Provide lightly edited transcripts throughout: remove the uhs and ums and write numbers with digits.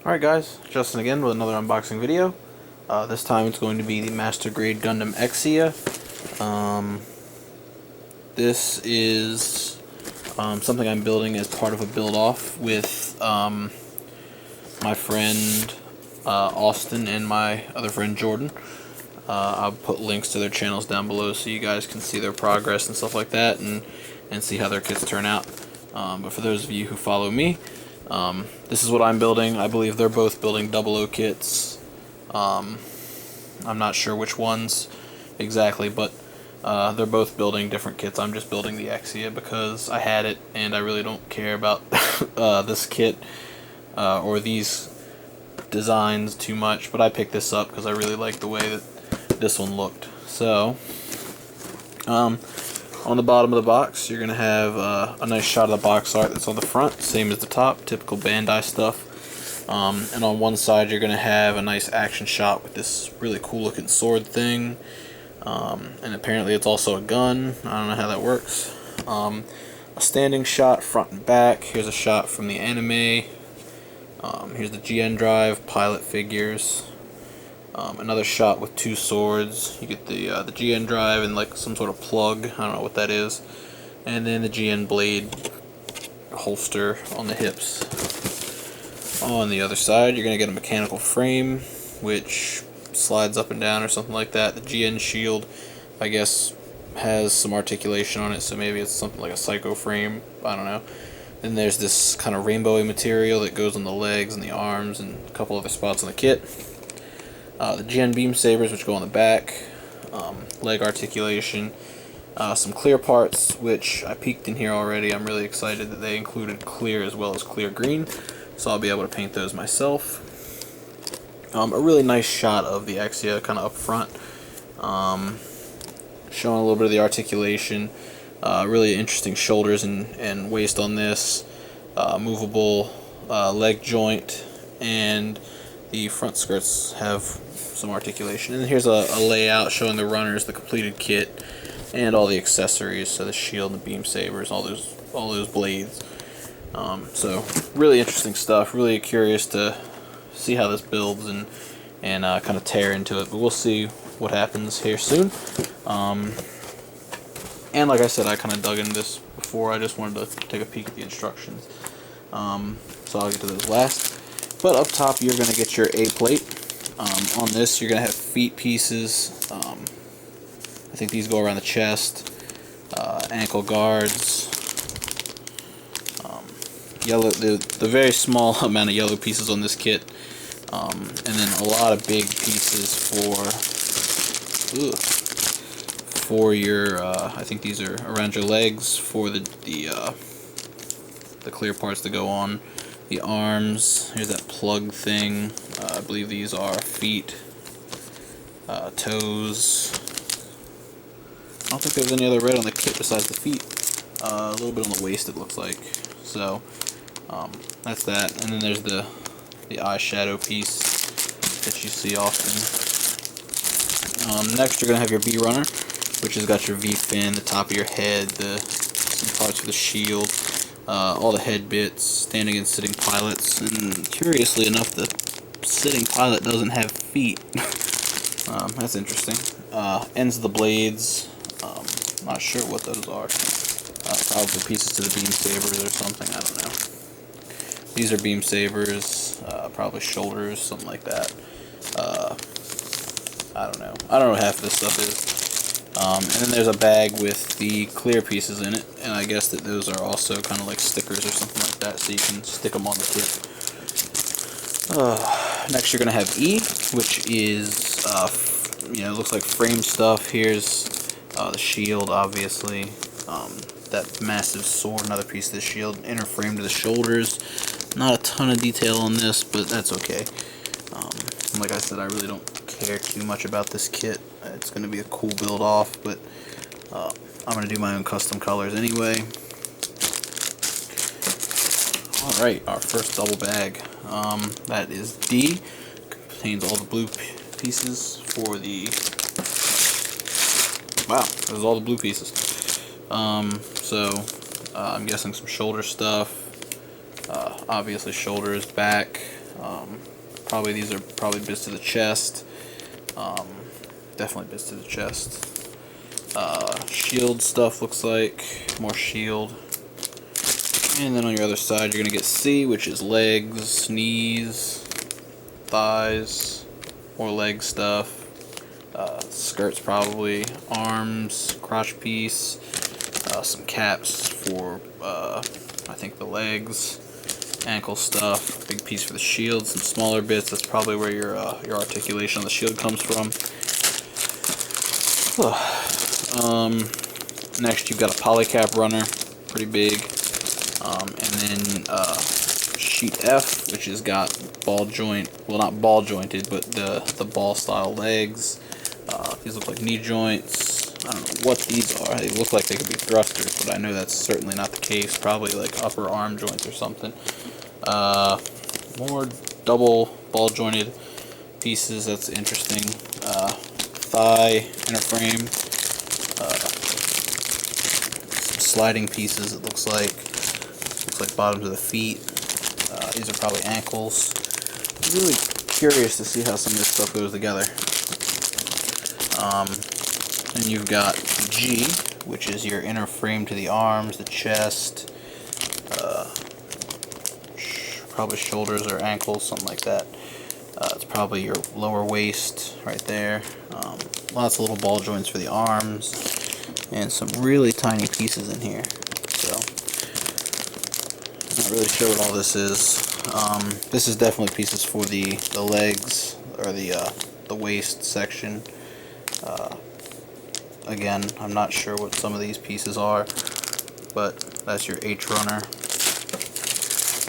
Alright guys, Justin again with another unboxing video. This time it's going to be the Master Grade Gundam Exia. This is something I'm building as part of a build-off with my friend Austin and my other friend Jordan. I'll put links to their channels down below so you guys can see their progress and stuff like that and see how their kits turn out. But for those of you who follow me, this is what I'm building. I believe they're both building 00 kits. I'm not sure which ones exactly, but they're both building different kits. I'm just building the Exia because I had it and I really don't care about this kit or these designs too much, but I picked this up because I really like the way that this one looked. So on the bottom of the box you're gonna have a nice shot of the box art that's on the front, same as the top, typical Bandai stuff. And on one side you're gonna have a nice action shot with this really cool looking sword thing, and apparently it's also a gun. I don't know how that works. A standing shot front and back. Here's a shot from the anime. Here's the GN drive, pilot figures. Another shot with two swords. You get the GN drive and like some sort of plug. I don't know what that is. And then the GN blade holster on the hips. On the other side, you're going to get a mechanical frame, which slides up and down or something like that. The GN shield, I guess, has some articulation on it, so maybe it's something like a psycho frame. I don't know. Then there's this kind of rainbowy material that goes on the legs and the arms and a couple other spots on the kit. The GN beam sabers, which go on the back, leg articulation, some clear parts, which I peeked in here already. I'm really excited that they included clear as well as clear green, so I'll be able to paint those myself. A really nice shot of the Exia kind of up front, showing a little bit of the articulation. Really interesting shoulders and waist on this, movable leg joint, and the front skirts have some articulation. And here's a layout showing the runners, the completed kit, and all the accessories, so the shield and the beam sabers, all those blades. So really interesting stuff. Really curious to see how this builds and kind of tear into it. But we'll see what happens here soon. And like I said, I kind of dug into this before. I just wanted to take a peek at the instructions. So I'll get to those last. But up top, you're going to get your A plate. On this, you're going to have feet pieces. I think these go around the chest. Ankle guards. Yellow, the very small amount of yellow pieces on this kit. And then a lot of big pieces for your, I think these are around your legs for the clear parts that go on the arms. Here's that plug thing. I believe these are feet, toes. I don't think there's any other red on the kit besides the feet. A little bit on the waist, it looks like. So that's that. And then there's the eyeshadow piece that you see often. Next, you're gonna have your B runner, which has got your V fin, the top of your head, some parts of the shield, all the head bits, standing and sitting pilots, and curiously enough, the sitting pilot doesn't have feet. That's interesting. Ends of the blades, not sure what those are. Probably pieces to the beam sabers or something, I don't know. These are beam sabers, probably shoulders, something like that. I don't know. I don't know what half of this stuff is. And then there's a bag with the clear pieces in it, and I guess that those are also kind of like stickers or something like that, so you can stick them on the kit. Next, you're going to have E, which is, looks like frame stuff. Here's the shield, obviously. That massive sword, another piece of the shield, inner frame to the shoulders. Not a ton of detail on this, but that's okay. Like I said, I really don't care too much about this kit. It's going to be a cool build off, but I'm going to do my own custom colors anyway. Alright, our first double bag. That is D. Contains all the blue pieces for the... Wow, there's all the blue pieces. I'm guessing some shoulder stuff. Obviously shoulders, back, Probably these are probably bits to the chest. Definitely bits to the chest. Shield stuff looks like more shield. And then on your other side, you're gonna get C, which is legs, knees, thighs, more leg stuff. Skirts probably, arms, crotch piece, some caps for I think the legs, ankle stuff, big piece for the shield, some smaller bits. That's probably where your articulation on the shield comes from. Next, you've got a polycap runner, pretty big, and then sheet F, which has got ball joint, well, not ball jointed, but the ball style legs. These look like knee joints. I don't know what these are. They look like they could be thrusters, but I know that's certainly not the case. Probably like upper arm joints or something. More double ball jointed pieces. That's interesting. Thigh inner frame. Some sliding pieces. It looks like bottoms of the feet. These are probably ankles. I'm really curious to see how some of this stuff goes together. And you've got G, which is your inner frame to the arms, the chest, probably shoulders or ankles, something like that. It's probably your lower waist right there. Lots of little ball joints for the arms, and some really tiny pieces in here. So, not really sure what all this is. This is definitely pieces for the legs or the waist section. Again, I'm not sure what some of these pieces are, but that's your H runner.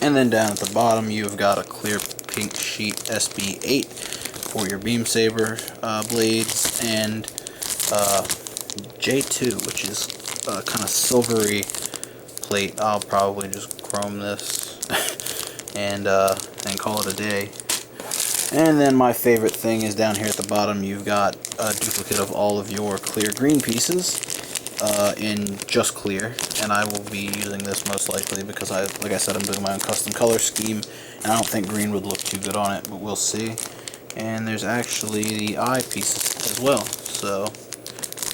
And then down at the bottom, you've got a clear pink sheet SB8 for your beam saber blades, and J2, which is kind of silvery plate. I'll probably just chrome this and call it a day. And then my favorite thing is down here at the bottom, you've got a duplicate of all of your clear green pieces in just clear, and I will be using this most likely because like I said, I'm doing my own custom color scheme, and I don't think green would look too good on it, but we'll see. And there's actually the eye pieces as well, so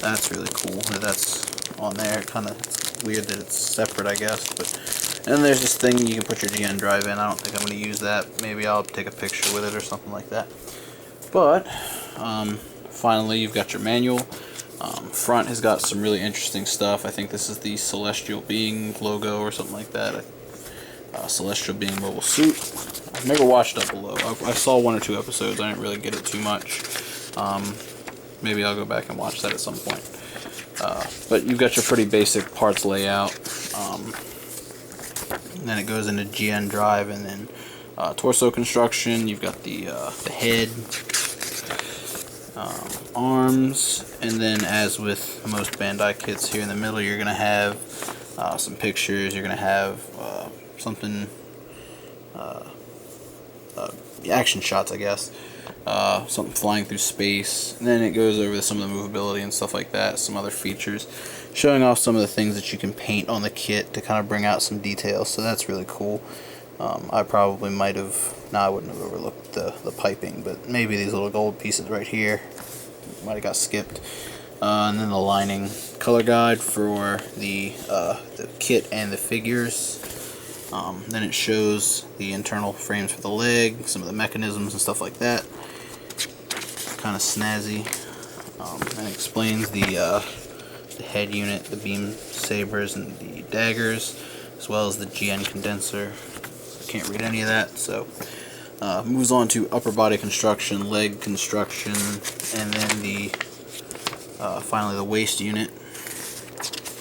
that's really cool that that's on there. It's weird that it's separate, I guess, but. And then there's this thing you can put your GN drive in. I don't think I'm going to use that. Maybe I'll take a picture with it or something like that. But, finally, you've got your manual. Front has got some really interesting stuff. I think this is the Celestial Being logo or something like that. Celestial Being mobile suit. I've never watched Up Below. I saw 1 or 2 episodes. I didn't really get it too much. Maybe I'll go back and watch that at some point. But you've got your pretty basic parts layout. And then it goes into GN drive, and then torso construction. You've got the head, arms, and then as with most Bandai kits, here in the middle you're gonna have some pictures. You're gonna have something, action shots, I guess. Something flying through space, and then it goes over some of the movability and stuff like that, some other features, showing off some of the things that you can paint on the kit to kind of bring out some details, so that's really cool. I probably might have, no, I wouldn't have overlooked the piping, but maybe these little gold pieces right here might have got skipped. And then the lining color guide for the kit and the figures. Then it shows the internal frames for the leg, some of the mechanisms and stuff like that. Kind of snazzy. And it explains the head unit, the beam sabers, and the daggers, as well as the GN condenser. I can't read any of that, so moves on to upper body construction, leg construction, and then the finally the waist unit.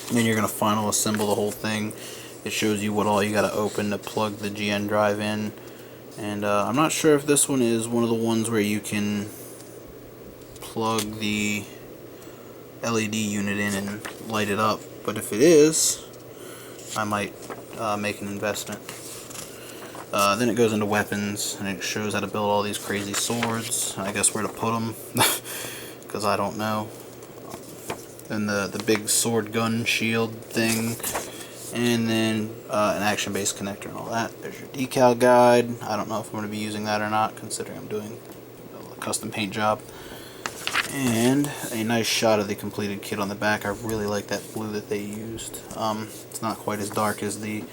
And then you're gonna final assemble the whole thing. It shows you what all you gotta open to plug the GN drive in, and I'm not sure if this one is one of the ones where you can plug the LED unit in and light it up, but if it is, I might make an investment. Then it goes into weapons, and it shows how to build all these crazy swords, I guess where to put them, because I don't know. Then the big sword gun shield thing, and then an action-based connector and all that. There's your decal guide. I don't know if I'm going to be using that or not, considering I'm doing a custom paint job. And a nice shot of the completed kit on the back. I really like that blue that they used. It's not quite as dark as the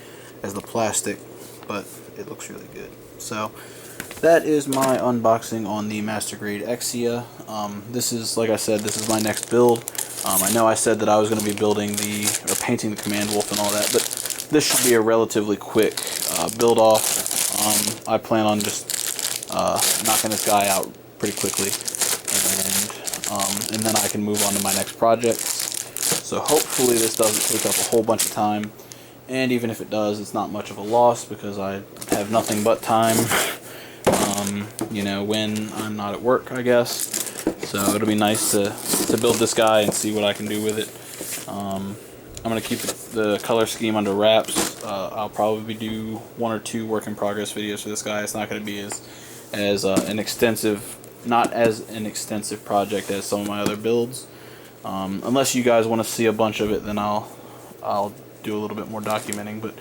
plastic, but it looks really good. So that is my unboxing on the Master Grade Exia. This is, like I said, this is my next build. I know I said that I was going to be building or painting the Command Wolf and all that, but this should be a relatively quick build off. I plan on just knocking this guy out pretty quickly, and then I can move on to my next project. So hopefully this doesn't take up a whole bunch of time, and even if it does, it's not much of a loss because I have nothing but time, you know, when I'm not at work, I guess. So it'll be nice to build this guy and see what I can do with it. I'm going to keep the color scheme under wraps. I'll probably do 1 or 2 work in progress videos for this guy. It's not going to be as an extensive, not as an extensive project as some of my other builds. Unless you guys want to see a bunch of it, then I'll do a little bit more documenting. But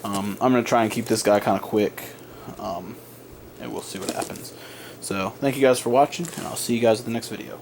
I'm going to try and keep this guy kind of quick, and we'll see what happens. So thank you guys for watching, and I'll see you guys in the next video.